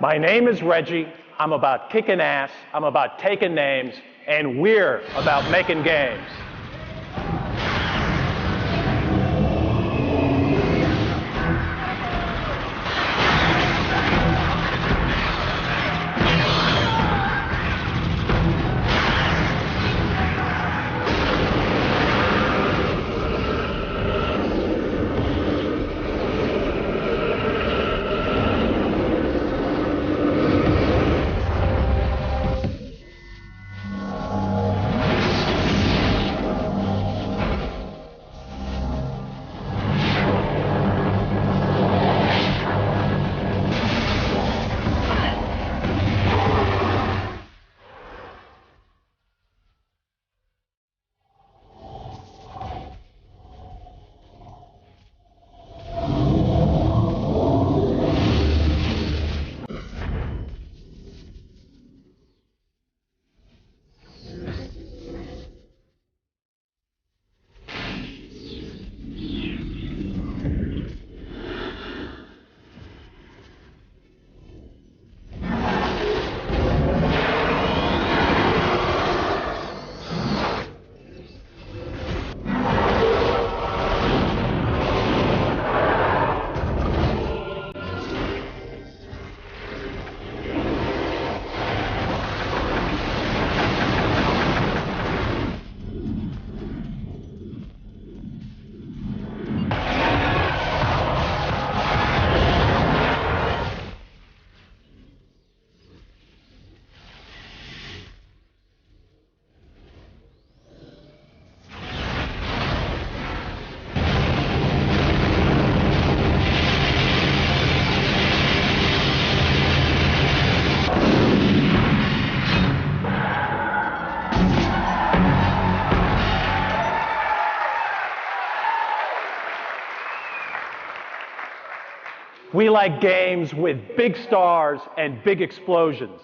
My name is Reggie. I'm about kicking ass. I'm about taking names. And we're about making games. We like games with big stars and big explosions.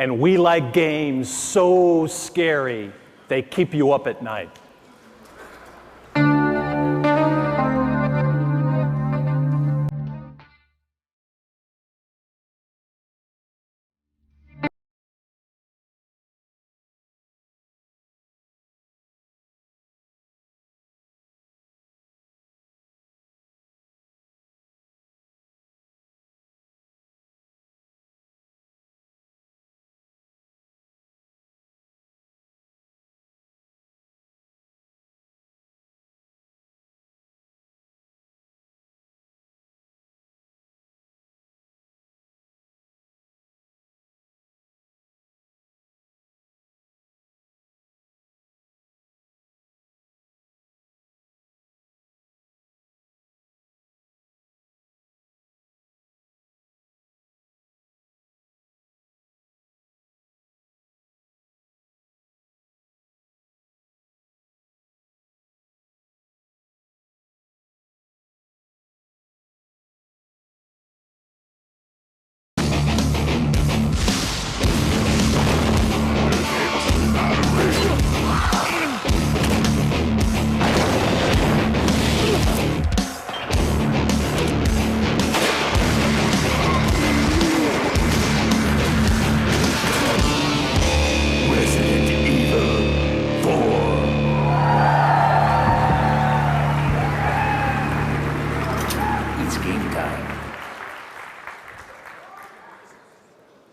And we like games so scary, they keep you up at night.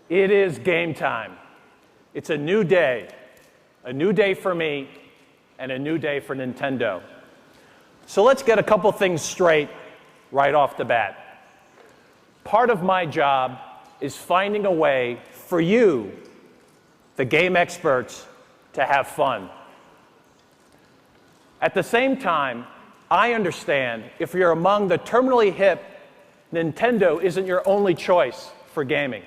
It is game time. It's a new day for me, and a new day for Nintendo. So let's get a couple things straight right off the bat. Part of my job is finding a way for you, the game experts, to have fun. At the same time, I understand if you're among the terminally hip, Nintendo isn't your only choice for gaming.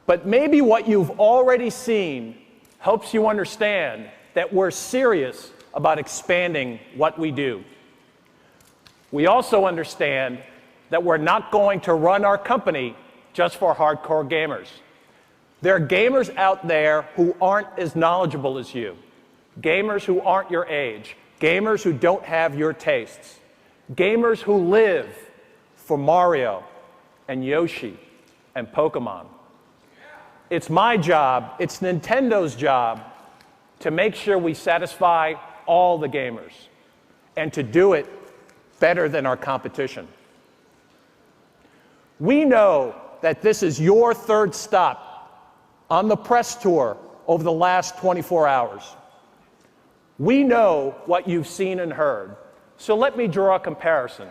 But maybe what you've already seen helps you understand that we're serious about expanding what we do. We also understand that we're not going to run our company just for hardcore gamers. There are gamers out there who aren't as knowledgeable as you, gamers who aren't your age, gamers who don't have your tastes, gamers who live for Mario and Yoshi and Pokemon. It's my job, it's Nintendo's job, to make sure we satisfy all the gamers and to do it better than our competition. We know that this is your third stop on the press tour over the last 24 hours. We know what you've seen and heard, so let me draw a comparison.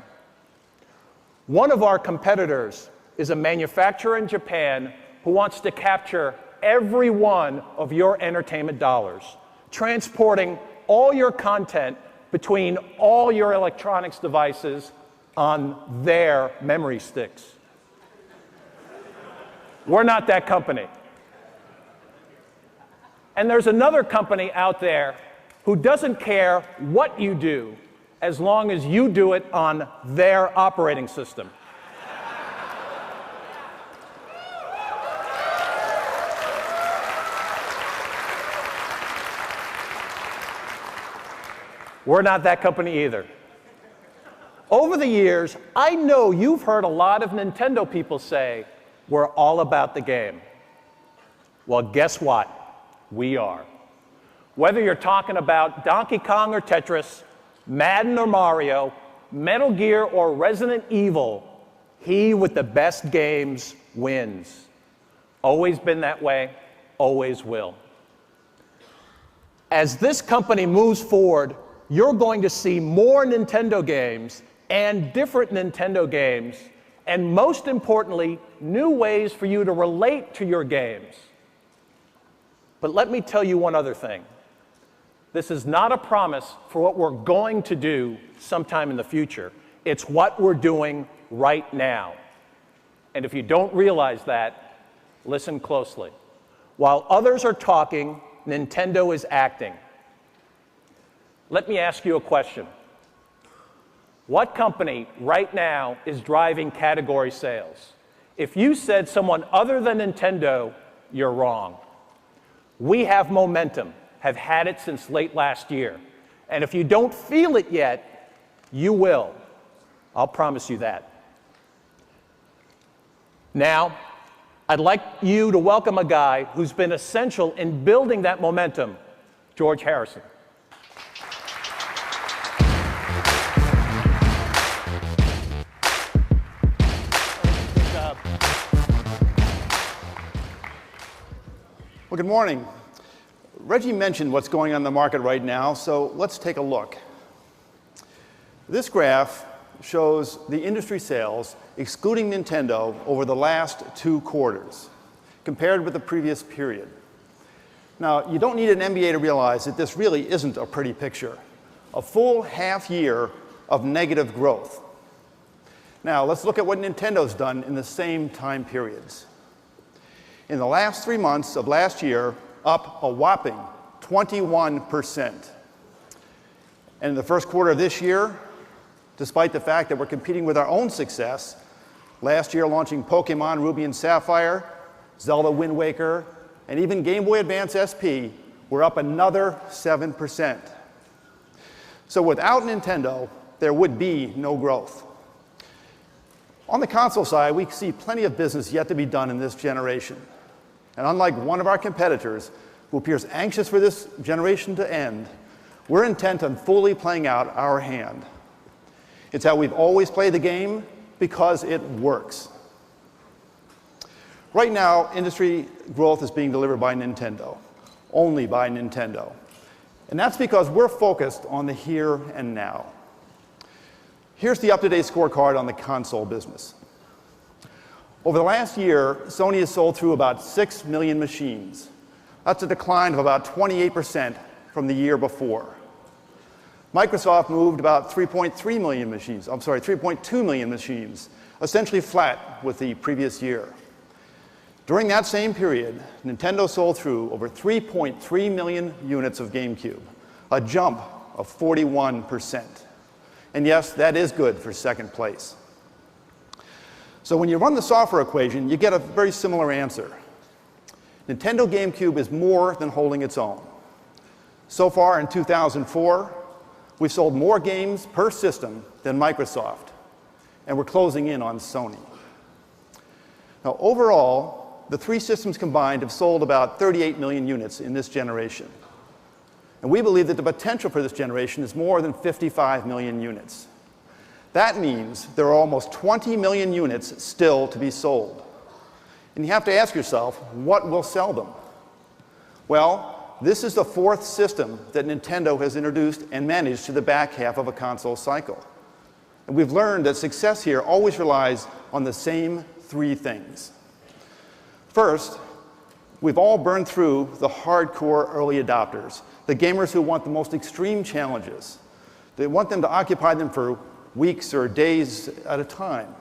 One of our competitors is a manufacturer in Japan who wants to capture every one of your entertainment dollars, transporting all your content between all your electronics devices on their memory sticks. We're not that company. And there's another company out there who doesn't care what you do as long as you do it on their operating system. We're not that company either. Over the years, I know you've heard a lot of Nintendo people say, we're all about the game. Well, guess what? We are. Whether you're talking about Donkey Kong or Tetris, Madden or Mario, Metal Gear or Resident Evil, he with the best games wins. Always been that way, always will. As this company moves forward, you're going to see more Nintendo games and different Nintendo games, and most importantly, new ways for you to relate to your games. But let me tell you one other thing. This is not a promise for what we're going to do sometime in the future. It's what we're doing right now. And if you don't realize that, listen closely. While others are talking, Nintendo is acting. Let me ask you a question. What company right now is driving category sales? If you said someone other than Nintendo, you're wrong. We have momentum, have had it since late last year. And if you don't feel it yet, you will. I'll promise you that. Now, I'd like you to welcome a guy who's been essential in building that momentum, George Harrison. Well, good morning. Reggie mentioned what's going on in the market right now, so let's take a look. This graph shows the industry sales, excluding Nintendo, over the last 2 quarters, compared with the previous period. Now, you don't need an MBA to realize that this really isn't a pretty picture. A full half year of negative growth. Now, let's look at what Nintendo's done in the same time periods. In the last 3 months of last year, up a whopping 21%. And in the first quarter of this year, despite the fact that we're competing with our own success, last year launching Pokemon Ruby and Sapphire, Zelda Wind Waker, and even Game Boy Advance SP, we're up another 7%. So without Nintendo, there would be no growth. On the console side, we see plenty of business yet to be done in this generation. And unlike one of our competitors, who appears anxious for this generation to end, we're intent on fully playing out our hand. It's how we've always played the game because it works. Right now, industry growth is being delivered by Nintendo, only by Nintendo. And that's because we're focused on the here and now. Here's the up-to-date scorecard on the console business. Over the last year, Sony has sold through about 6 million machines. That's a decline of about 28% from the year before. Microsoft moved about 3.2 million machines, essentially flat with the previous year. During that same period, Nintendo sold through over 3.3 million units of GameCube, a jump of 41%. And yes, that is good for second place. So when you run the software equation, you get a very similar answer. Nintendo GameCube is more than holding its own. So far in 2004, we've sold more games per system than Microsoft, and we're closing in on Sony. Now, overall, the three systems combined have sold about 38 million units in this generation. And we believe that the potential for this generation is more than 55 million units. That means there are almost 20 million units still to be sold. And you have to ask yourself, what will sell them? Well, this is the fourth system that Nintendo has introduced and managed to the back half of a console cycle. And we've learned that success here always relies on the same three things. First, we've all burned through the hardcore early adopters, the gamers who want the most extreme challenges. They want them to occupy them for weeks or days at a time.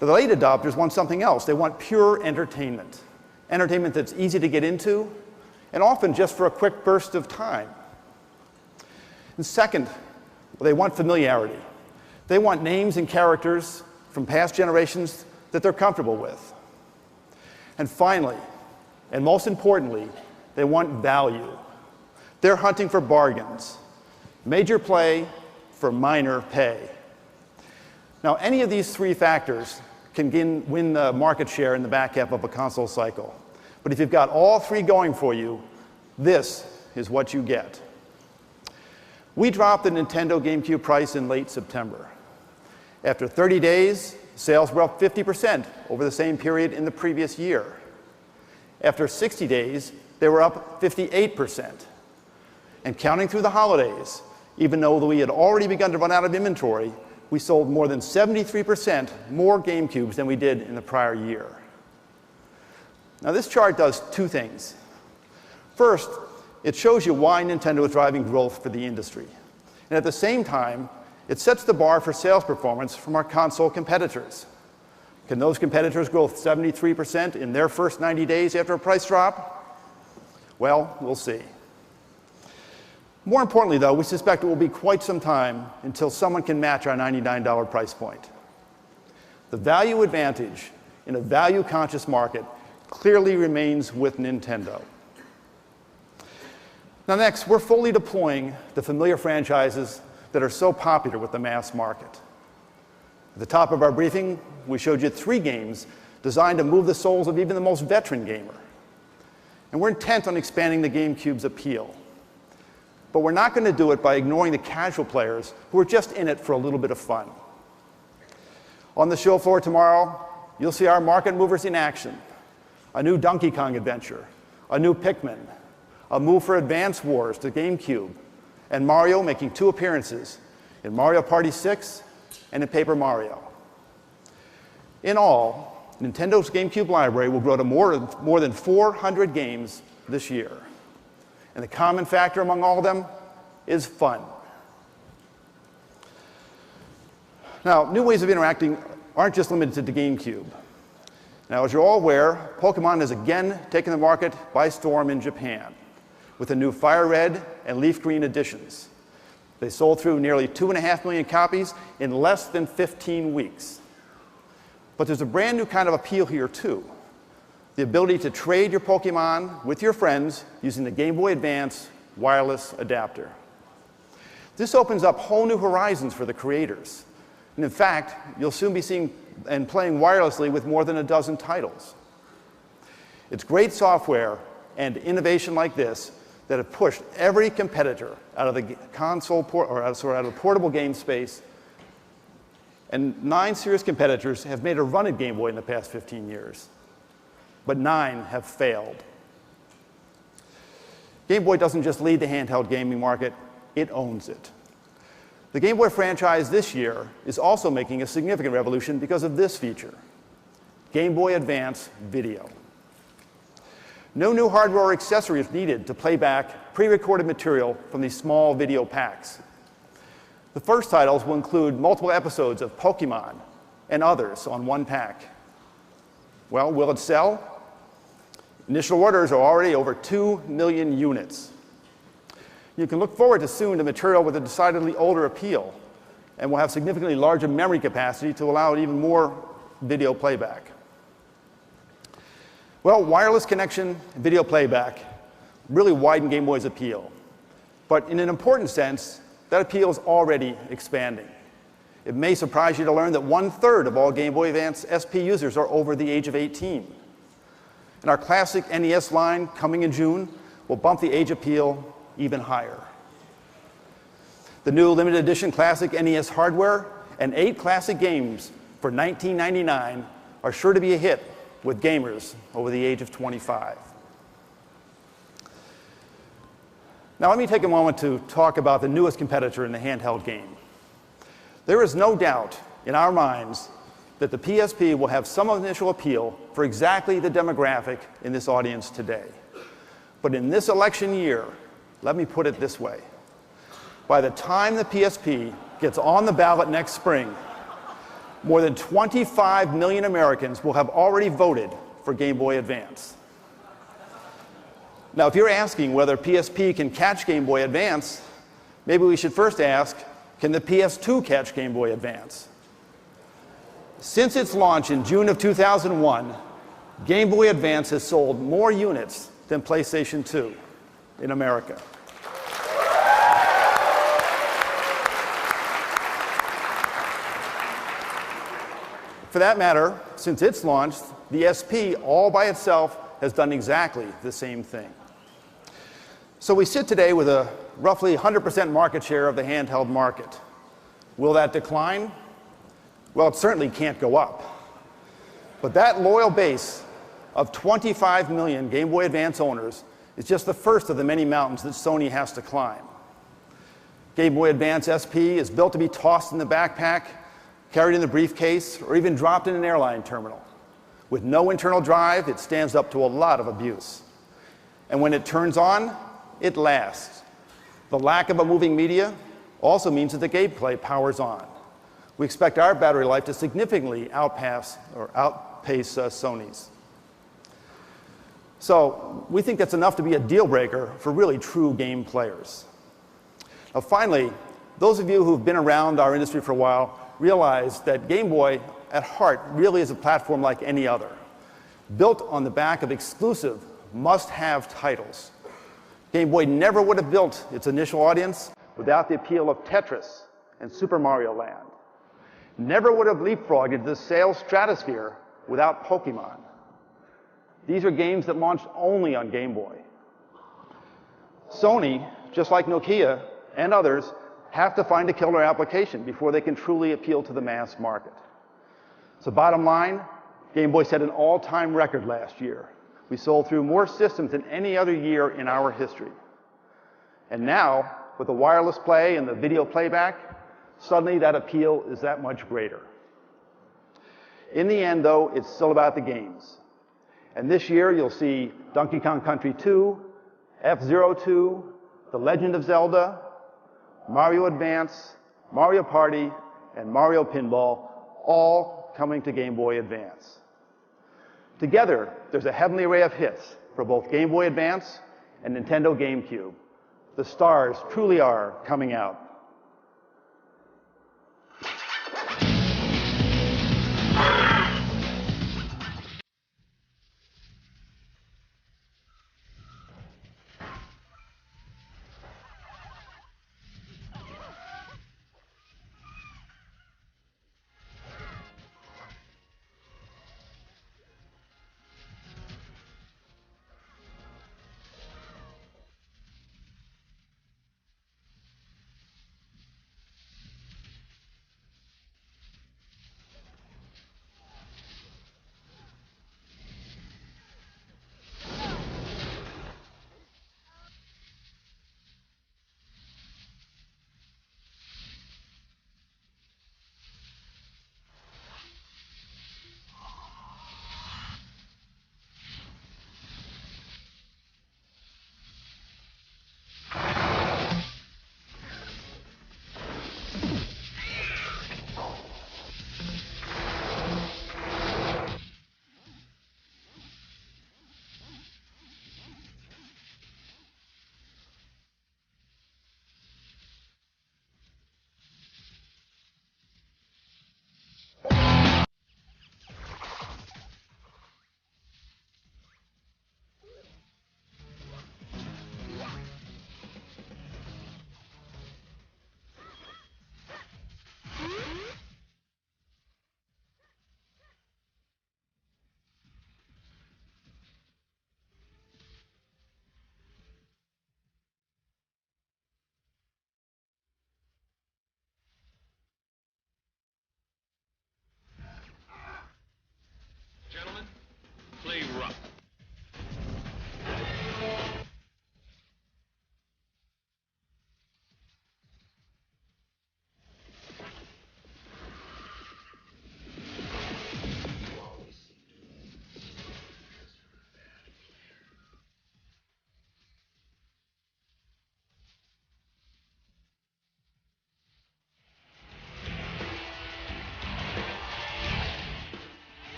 The late adopters want something else. They want pure entertainment, entertainment that's easy to get into, and often just for a quick burst of time. And second, they want familiarity. They want names and characters from past generations that they're comfortable with. And finally, and most importantly, they want value. They're hunting for bargains. Major play for minor pay. Now, any of these three factors can win the market share in the back half of a console cycle. But if you've got all three going for you, this is what you get. We dropped the Nintendo GameCube price in late September. After 30 days, sales were up 50% over the same period in the previous year. After 60 days, they were up 58%. And counting through the holidays, even though we had already begun to run out of inventory, we sold more than 73% more GameCubes than we did in the prior year. Now, this chart does two things. First, it shows you why Nintendo is driving growth for the industry. And at the same time, it sets the bar for sales performance from our console competitors. Can those competitors grow 73% in their first 90 days after a price drop? Well, we'll see. More importantly, though, we suspect it will be quite some time until someone can match our $99 price point. The value advantage in a value-conscious market clearly remains with Nintendo. Now next, we're fully deploying the familiar franchises that are so popular with the mass market. At the top of our briefing, we showed you 3 games designed to move the souls of even the most veteran gamer. And we're intent on expanding the GameCube's appeal. But we're not going to do it by ignoring the casual players who are just in it for a little bit of fun. On the show floor tomorrow, you'll see our market movers in action. A new Donkey Kong adventure, a new Pikmin, a move for Advance Wars to GameCube, and Mario making 2 appearances in Mario Party 6 and in Paper Mario. In all, Nintendo's GameCube library will grow to more than 400 games this year. And the common factor among all of them is fun. Now, new ways of interacting aren't just limited to GameCube. Now, as you're all aware, Pokemon has again taken the market by storm in Japan with the new Fire Red and Leaf Green editions. They sold through nearly 2.5 million copies in less than 15 weeks. But there's a brand new kind of appeal here, too. The ability to trade your Pokemon with your friends using the Game Boy Advance wireless adapter. This opens up whole new horizons for the creators. And in fact, you'll soon be seeing and playing wirelessly with more than a dozen titles. It's great software and innovation like this that have pushed every competitor out of the console out of the portable game space. And 9 serious competitors have made a run at Game Boy in the past 15 years. but 9 have failed. Game Boy doesn't just lead the handheld gaming market, it owns it. The Game Boy franchise this year is also making a significant revolution because of this feature, Game Boy Advance Video. No new hardware or accessories needed to play back pre-recorded material from these small video packs. The first titles will include multiple episodes of Pokemon and others on one pack. Well, will it sell? Initial orders are already over 2 million units. You can look forward to soon to material with a decidedly older appeal, and will have significantly larger memory capacity to allow even more video playback. Well, wireless connection and video playback really widen Game Boy's appeal. But in an important sense, that appeal is already expanding. It may surprise you to learn that 1/3 of all Game Boy Advance SP users are over the age of 18. And our classic NES line, coming in June, will bump the age appeal even higher. The new limited edition classic NES hardware and 8 classic games for $19.99 are sure to be a hit with gamers over the age of 25. Now let me take a moment to talk about the newest competitor in the handheld game. There is no doubt in our minds that the PSP will have some initial appeal for exactly the demographic in this audience today. But in this election year, let me put it this way. By the time the PSP gets on the ballot next spring, more than 25 million Americans will have already voted for Game Boy Advance. Now, if you're asking whether PSP can catch Game Boy Advance, maybe we should first ask, can the PS2 catch Game Boy Advance? Since its launch in June of 2001, Game Boy Advance has sold more units than PlayStation 2 in America. For that matter, since its launch, the SP all by itself has done exactly the same thing. So we sit today with a roughly 100% market share of the handheld market. Will that decline? Well, it certainly can't go up. But that loyal base of 25 million Game Boy Advance owners is just the first of the many mountains that Sony has to climb. Game Boy Advance SP is built to be tossed in the backpack, carried in the briefcase, or even dropped in an airline terminal. With no internal drive, it stands up to a lot of abuse. And when it turns on, it lasts. The lack of a moving media also means that the gameplay powers on. We expect our battery life to significantly outpace Sony's. So we think that's enough to be a deal breaker for really true game players. Now finally, those of you who've been around our industry for a while realize that Game Boy at heart really is a platform like any other, built on the back of exclusive must-have titles. Game Boy never would have built its initial audience without the appeal of Tetris and Super Mario Land. Never would have leapfrogged into the sales stratosphere without Pokemon. These are games that launched only on Game Boy. Sony, just like Nokia and others, have to find a killer application before they can truly appeal to the mass market. So bottom line, Game Boy set an all-time record last year. We sold through more systems than any other year in our history. And now, with the wireless play and the video playback, suddenly that appeal is that much greater. In the end, though, it's still about the games. And this year, you'll see Donkey Kong Country 2, F-Zero 2, The Legend of Zelda, Mario Advance, Mario Party, and Mario Pinball, all coming to Game Boy Advance. Together, there's a heavenly array of hits for both Game Boy Advance and Nintendo GameCube. The stars truly are coming out.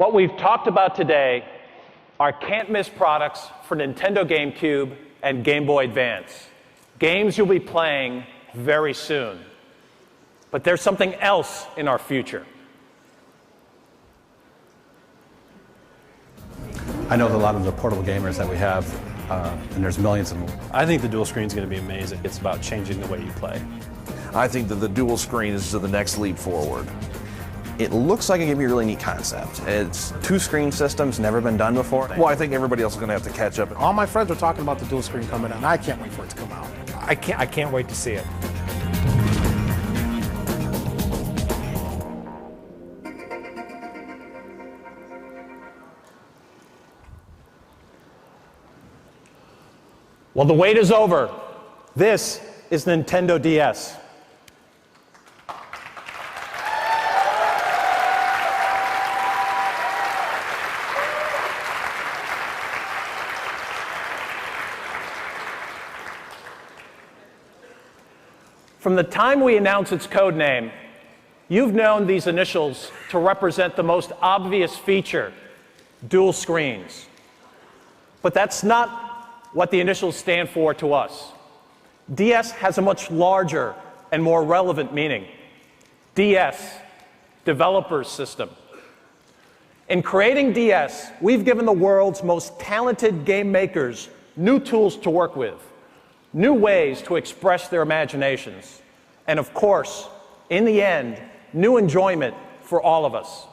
What we've talked about today are can't-miss products for Nintendo GameCube and Game Boy Advance. Games you'll be playing very soon. But there's something else in our future. I know that a lot of the portable gamers that we have, and there's millions of them. I think the dual screen is going to be amazing. It's about changing the way you play. I think that the dual screen is the next leap forward. It looks like it could be a really neat concept. It's two screen systems, never been done before. Well, I think everybody else is going to have to catch up. All my friends are talking about the dual screen coming out, and I can't wait for it to come out. I can't wait to see it. Well, the wait is over. This is Nintendo DS. From the time we announced its code name, you've known these initials to represent the most obvious feature, dual screens. But that's not what the initials stand for to us. DS has a much larger and more relevant meaning. DS, Developer's System. In creating DS, we've given the world's most talented game makers new tools to work with, new ways to express their imaginations, and of course, in the end, new enjoyment for all of us.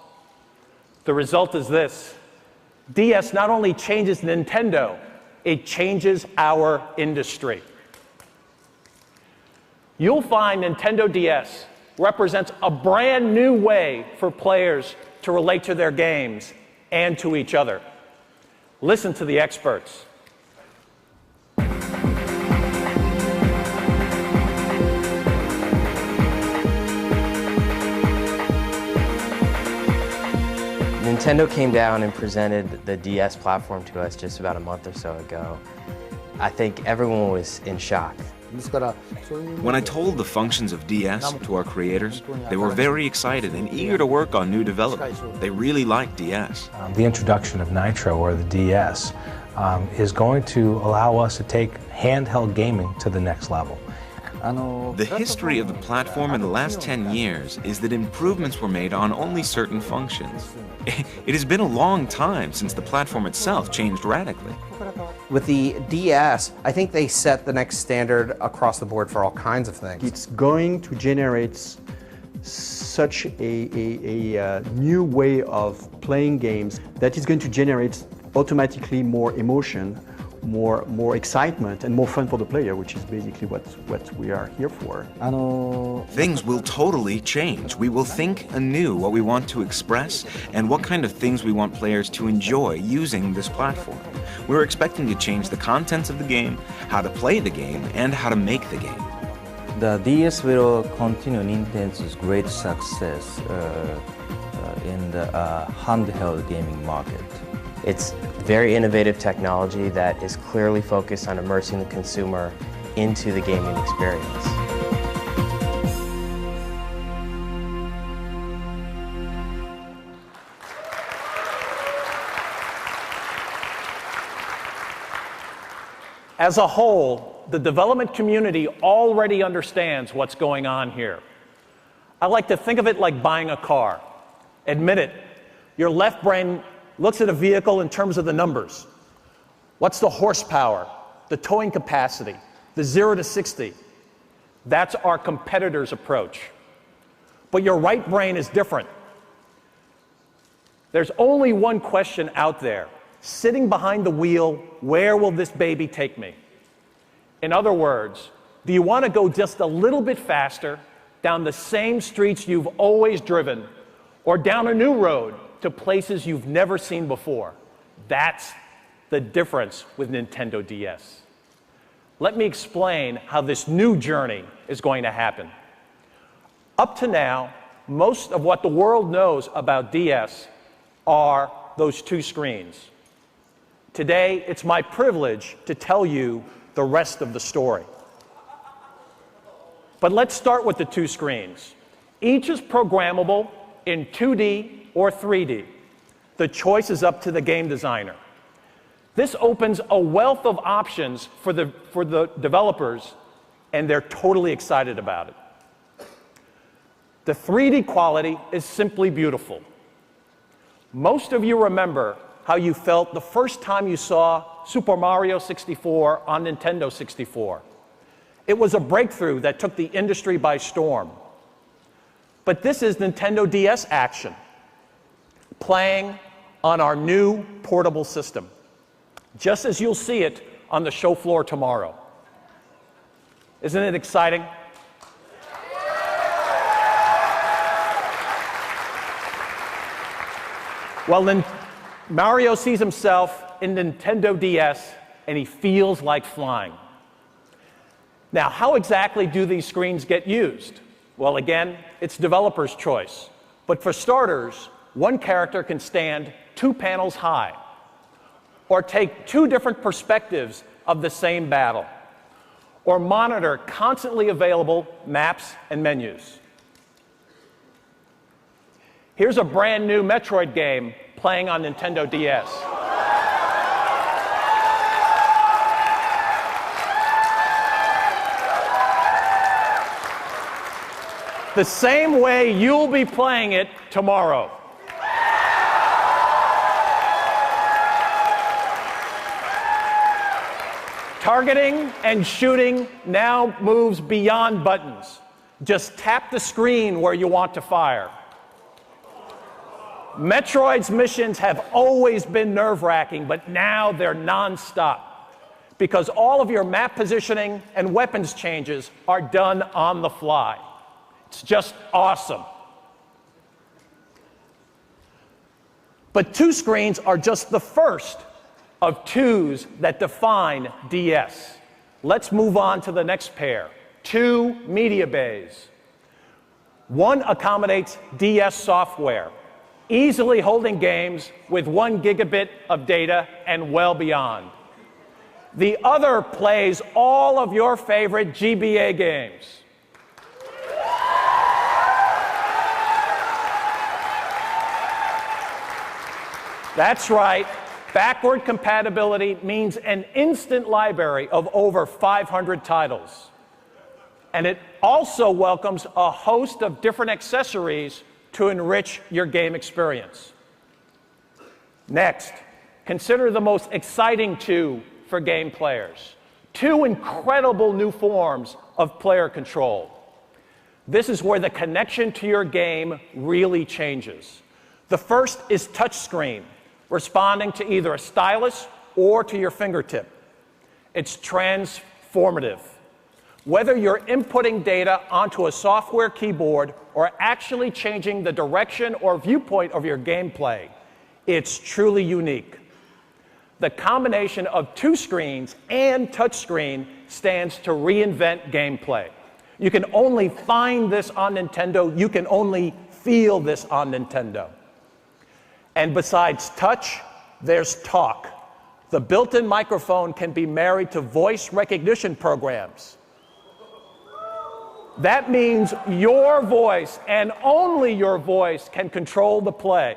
The result is this: DS not only changes Nintendo, it changes our industry. You'll find Nintendo DS represents a brand new way for players to relate to their games and to each other. Listen to the experts. Nintendo came down and presented the DS platform to us just about a month or so ago. I think everyone was in shock. When I told the functions of DS to our creators, they were very excited and eager to work on new development. They really liked DS. The introduction of Nitro, or the DS, is going to allow us to take handheld gaming to the next level. The history of the platform in the last 10 years is that improvements were made on only certain functions. It has been a long time since the platform itself changed radically. With the DS, I think they set the next standard across the board for all kinds of things. It's going to generate such a new way of playing games that is going to generate automatically more emotion, more excitement, and more fun for the player, which is basically what we are here for. Things will totally change. We will think anew what we want to express and what kind of things we want players to enjoy using this platform. We're expecting to change the contents of the game, how to play the game, and how to make the game. The DS will continue Nintendo's great success in the handheld gaming market. It's very innovative technology that is clearly focused on immersing the consumer into the gaming experience. As a whole, the development community already understands what's going on here. I like to think of it like buying a car. Admit it, your left brain looks at a vehicle in terms of the numbers. What's the horsepower, the towing capacity, the 0 to 60? That's our competitor's approach. But your right brain is different. There's only one question out there. Sitting behind the wheel, where will this baby take me? In other words, do you want to go just a little bit faster down the same streets you've always driven, or down a new road to places you've never seen before? That's the difference with Nintendo DS. Let me explain how this new journey is going to happen. Up to now, most of what the world knows about DS are those two screens. Today, it's my privilege to tell you the rest of the story. But let's start with the two screens. Each is programmable in 2D or 3D. The choice is up to the game designer. This opens a wealth of options for the developers, and they're totally excited about it. The 3D quality is simply beautiful. Most of you remember how you felt the first time you saw Super Mario 64 on Nintendo 64. It was a breakthrough that took the industry by storm. But this is Nintendo DS action, playing on our new portable system, just as you'll see it on the show floor tomorrow. Isn't it exciting? Well, then Mario sees himself in Nintendo DS, and he feels like flying. Now, how exactly do these screens get used? Well, again, it's developer's choice. But for starters, one character can stand 2 panels high, or take 2 different perspectives of the same battle, or monitor constantly available maps and menus. Here's a brand new Metroid game playing on Nintendo DS. The same way you'll be playing it tomorrow. Targeting and shooting now moves beyond buttons. Just tap the screen where you want to fire. Metroid's missions have always been nerve-wracking, but now they're non-stop, because all of your map positioning and weapons changes are done on the fly. It's just awesome. But 2 screens are just the first of 2s that define DS. Let's move on to the next pair, 2 media bays. One accommodates DS software, easily holding games with 1 gigabit of data and well beyond. The other plays all of your favorite GBA games. That's right. Backward compatibility means an instant library of over 500 titles. And it also welcomes a host of different accessories to enrich your game experience. Next, consider the most exciting 2 for game players. 2 incredible new forms of player control. This is where the connection to your game really changes. The first is touchscreen, responding to either a stylus or to your fingertip. It's transformative. Whether you're inputting data onto a software keyboard or actually changing the direction or viewpoint of your gameplay, it's truly unique. The combination of 2 screens and touchscreen stands to reinvent gameplay. You can only find this on Nintendo. You can only feel this on Nintendo. And besides touch, there's talk. The built-in microphone can be married to voice recognition programs. That means your voice, and only your voice, can control the play.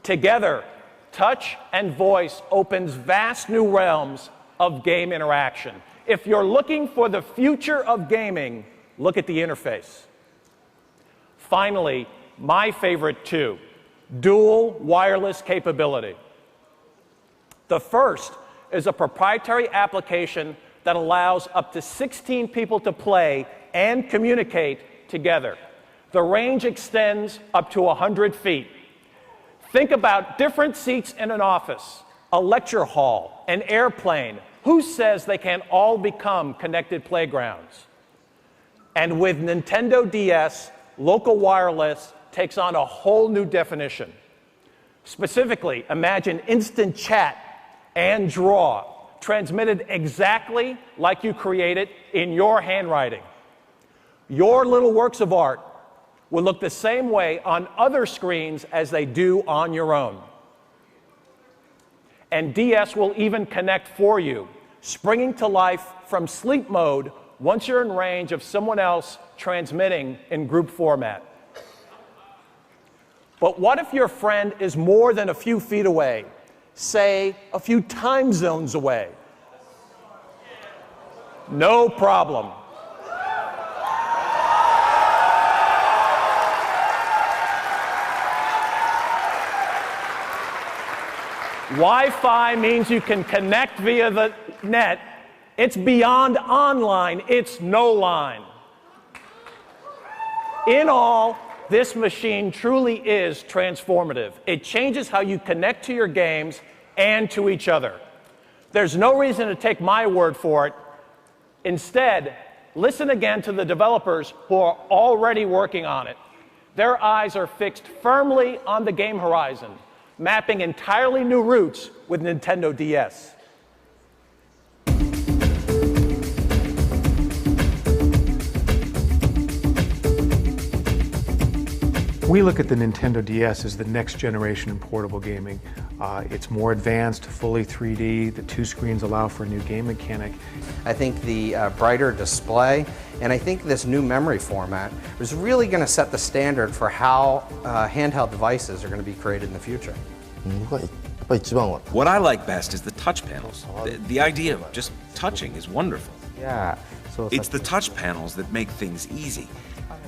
Together, touch and voice opens vast new realms of game interaction. If you're looking for the future of gaming, look at the interface. Finally, my favorite 2, dual wireless capability. The first is a proprietary application that allows up to 16 people to play and communicate together. The range extends up to 100 feet. Think about different seats in an office, a lecture hall, an airplane. Who says they can't all become connected playgrounds? And with Nintendo DS, local wireless takes on a whole new definition. Specifically, imagine instant chat and draw, transmitted exactly like you created in your handwriting. Your little works of art will look the same way on other screens as they do on your own. And DS will even connect for you, springing to life from sleep mode once you're in range of someone else transmitting in group format. But what if your friend is more than a few feet away, say a few time zones away? No problem. Wi-Fi means you can connect via the net. It's beyond online, it's no line. In all, this machine truly is transformative. It changes how you connect to your games and to each other. There's no reason to take my word for it. Instead, listen again to the developers who are already working on it. Their eyes are fixed firmly on the game horizon, mapping entirely new routes with Nintendo DS. We look at the Nintendo DS as the next generation in portable gaming. It's more advanced, fully 3D. The two screens allow for a new game mechanic. I think the brighter display, and I think this new memory format is really going to set the standard for how handheld devices are going to be created in the future. What I like best is the touch panels. The idea of just touching is wonderful. Yeah. It's the touch panels that make things easy.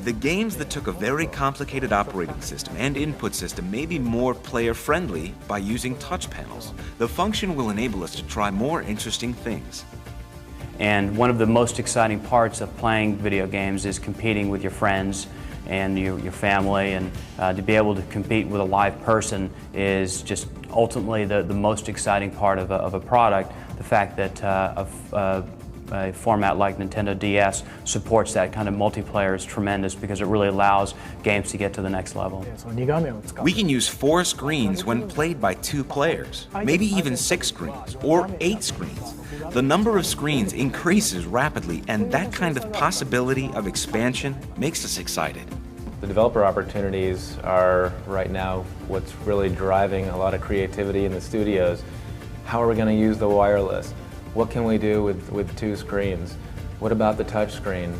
The games that took a very complicated operating system and input system may be more player-friendly by using touch panels. The function will enable us to try more interesting things. And one of the most exciting parts of playing video games is competing with your friends and your family, and to be able to compete with a live person is just ultimately the most exciting part of a product. The fact that a format like Nintendo DS supports that kind of multiplayer is tremendous because it really allows games to get to the next level. We can use 4 screens when played by 2 players, maybe even 6 screens or 8 screens. The number of screens increases rapidly, and that kind of possibility of expansion makes us excited. The developer opportunities are right now what's really driving a lot of creativity in the studios. How are we going to use the wireless? What can we do with 2 screens? What about the touch screen?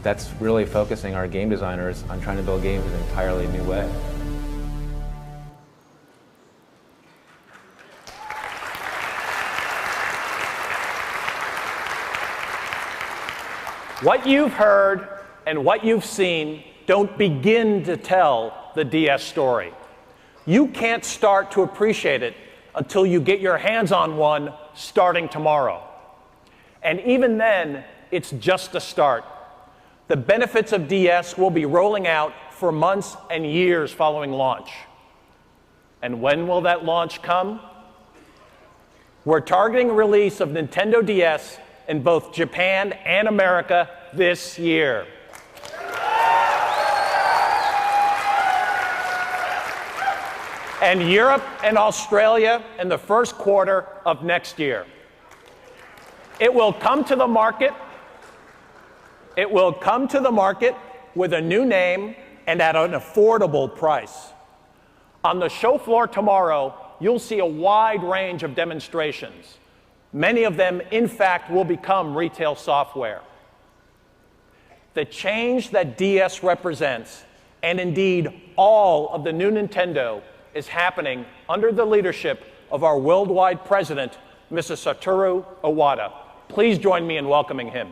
That's really focusing our game designers on trying to build games in an entirely new way. What you've heard and what you've seen don't begin to tell the DS story. You can't start to appreciate it until you get your hands on one starting tomorrow. And even then, it's just a start. The benefits of DS will be rolling out for months and years following launch. And when will that launch come? We're targeting release of Nintendo DS in both Japan and America this year. And Europe and Australia in the first quarter of next year. It will come to the market. It will come to the market with a new name and at an affordable price. On the show floor tomorrow, you'll see a wide range of demonstrations. Many of them, in fact, will become retail software. The change that DS represents, and indeed all of the new Nintendo, is happening under the leadership of our worldwide president, Mr. Satoru Iwata. Please join me in welcoming him.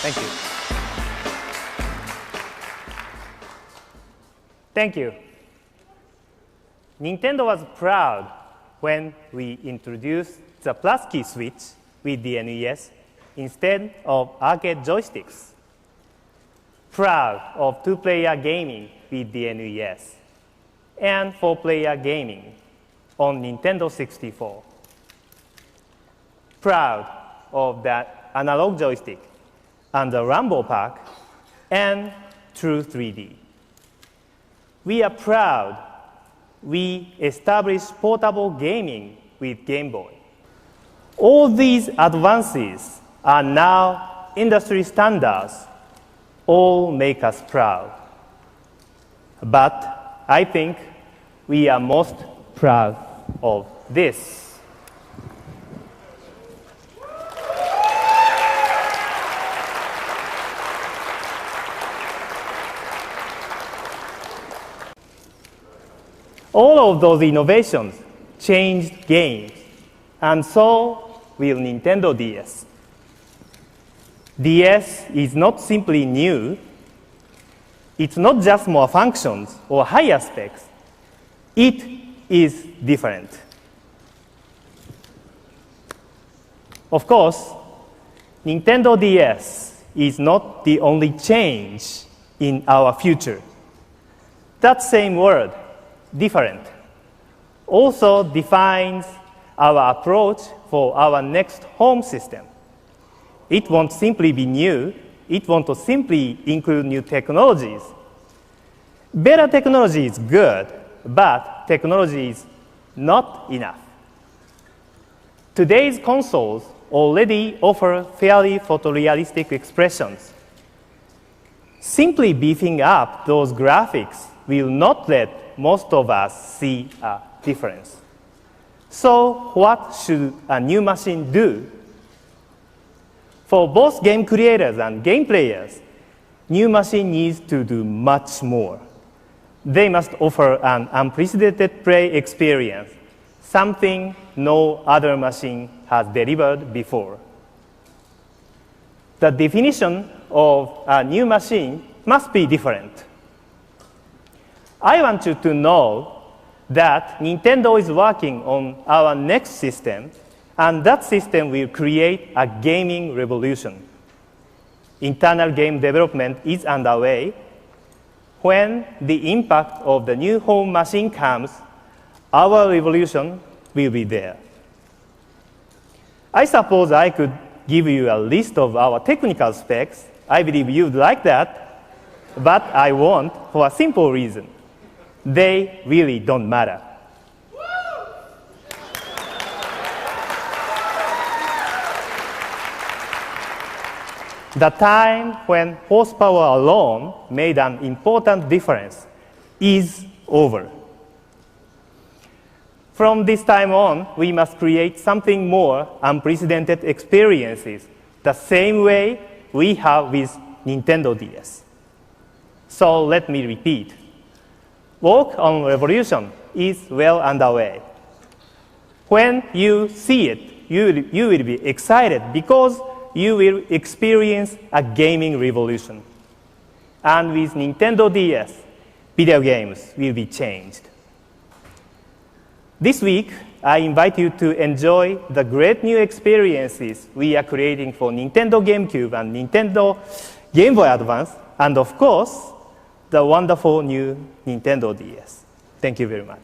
Thank you. Thank you. Nintendo was proud when we introduced the plus key switch with the NES instead of arcade joysticks. Proud of 2-player gaming with the NES and 4-player gaming on Nintendo 64. Proud of that analog joystick and the Rumble Pack and True 3D. We are proud we established portable gaming with Game Boy. All these advances are now industry standards. All make us proud. But I think we are most proud of this. All of those innovations changed games, and so will Nintendo DS. DS is not simply new. It's not just more functions or higher specs. It is different. Of course, Nintendo DS is not the only change in our future. That same word, different, also defines our approach for our next home system. It won't simply be new. It won't simply include new technologies. Better technology is good, but technology is not enough. Today's consoles already offer fairly photorealistic expressions. Simply beefing up those graphics will not let most of us see a difference. So what should a new machine do? For both game creators and game players, new machine needs to do much more. They must offer an unprecedented play experience, something no other machine has delivered before. The definition of a new machine must be different. I want you to know that Nintendo is working on our next system, and that system will create a gaming revolution. Internal game development is underway. When the impact of the new home machine comes, our revolution will be there. I suppose I could give you a list of our technical specs. I believe you'd like that, but I won't for a simple reason. They really don't matter. The time when horsepower alone made an important difference is over. From this time on, we must create something more unprecedented experiences, the same way we have with Nintendo DS. So let me repeat. Work on revolution is well underway. When you see it, you will be excited because you will experience a gaming revolution. And with Nintendo DS, video games will be changed. This week, I invite you to enjoy the great new experiences we are creating for Nintendo GameCube and Nintendo Game Boy Advance, and of course, the wonderful new Nintendo DS. Thank you very much.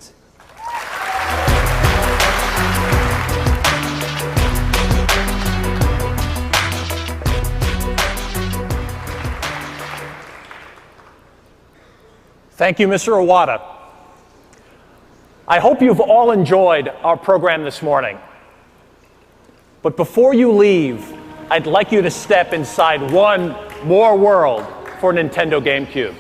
Thank you, Mr. Iwata. I hope you've all enjoyed our program this morning. But before you leave, I'd like you to step inside one more world for Nintendo GameCube.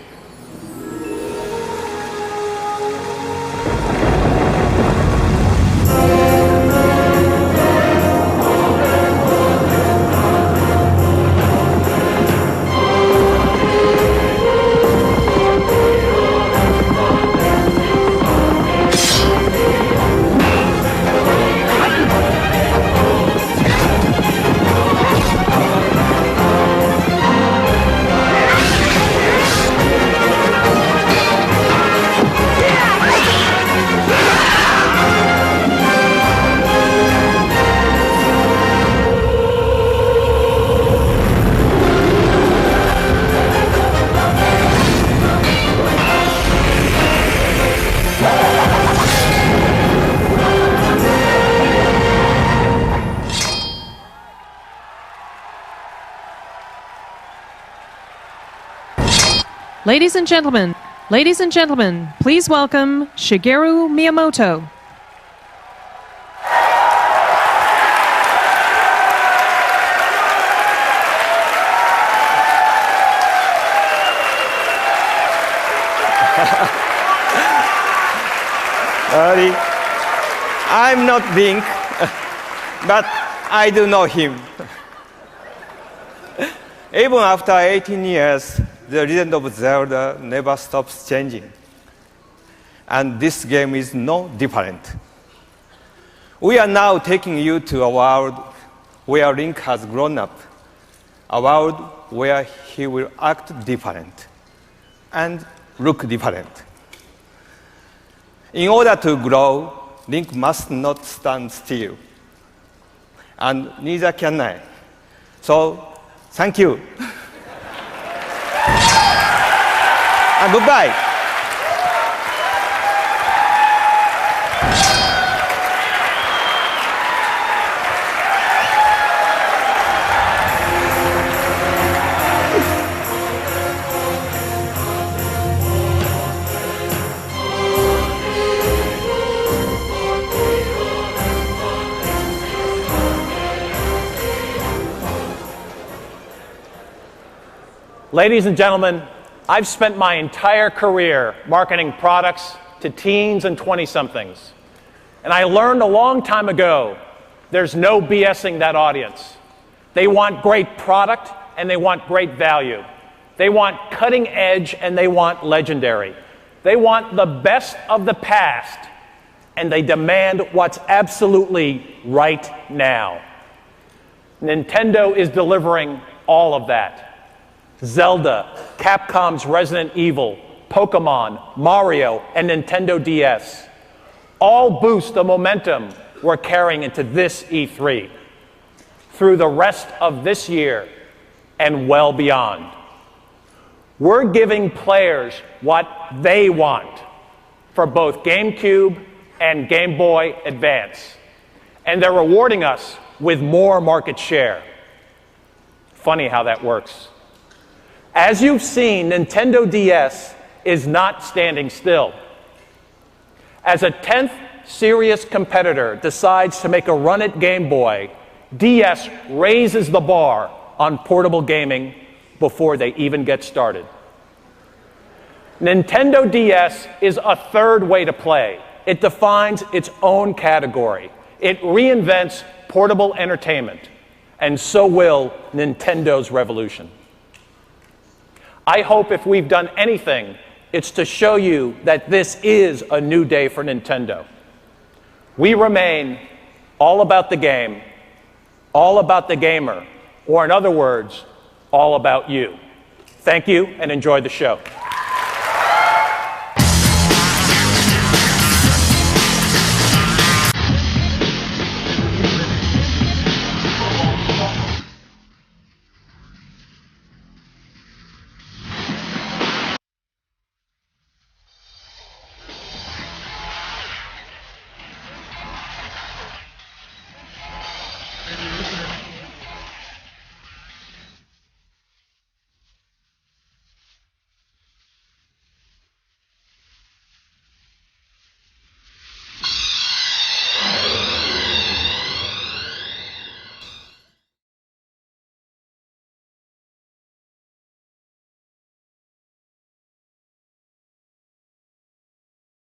Ladies and gentlemen, please welcome Shigeru Miyamoto. I'm not Link, but I do know him. Even after 18 years, the Legend of Zelda never stops changing. and this game is no different. We are now taking you to a world where Link has grown up, a world where he will act different and look different. In order to grow, Link must not stand still, and neither can I. So, thank you. And goodbye. Ladies and gentlemen, I've spent my entire career marketing products to teens and 20-somethings. And I learned a long time ago, there's no BSing that audience. They want great product and they want great value. They want cutting edge and they want legendary. They want the best of the past and they demand what's absolutely right now. Nintendo is delivering all of that. Zelda, Capcom's Resident Evil, Pokemon, Mario, and Nintendo DS all boost the momentum we're carrying into this E3 through the rest of this year and well beyond. We're giving players what they want for both GameCube and Game Boy Advance, and they're rewarding us with more market share. Funny how that works. As you've seen, Nintendo DS is not standing still. As a 10th serious competitor decides to make a run at Game Boy, DS raises the bar on portable gaming before they even get started. Nintendo DS is a third way to play. It defines its own category. It reinvents portable entertainment, and so will Nintendo's revolution. I hope if we've done anything, it's to show you that this is a new day for Nintendo. We remain all about the game, all about the gamer, or in other words, all about you. Thank you and enjoy the show.